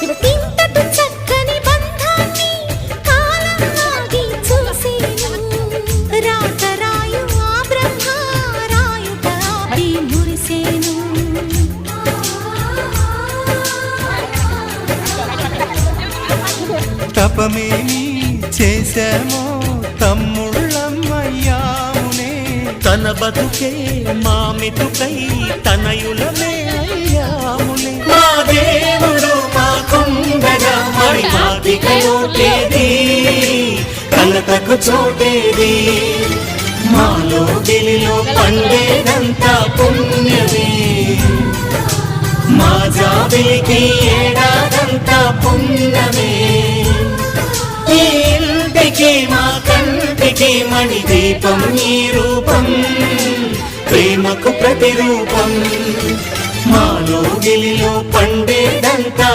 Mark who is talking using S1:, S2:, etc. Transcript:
S1: ఇంతటి చక్కని బంధాన్ని కాలం ఆగి చూసేను. రాతరాయు ఆ బ్రహ్మ రాయుట ఆపి మురిసేను.
S2: తపమేమి చేశామో తమ్ముళ్ళమ్మయ్యామునే, తన బతుకే మా మెతుకై తనయులమే అయ్యామునే. మా దేవుడు మాకుండగా మరి మాటికయోటేది, కలతకు చోటేది. మాలో గిలిలో పండేదంతా పుణ్యమే, మా జాబిలికి ఏడాదంతా పుణ్యమే. ఈ ఇంటికి మా కంటికి మణి దీపం ఈ రూపం, ప్రేమకు ప్రతిరూపం. మాలో గిలిలో పండేదంతా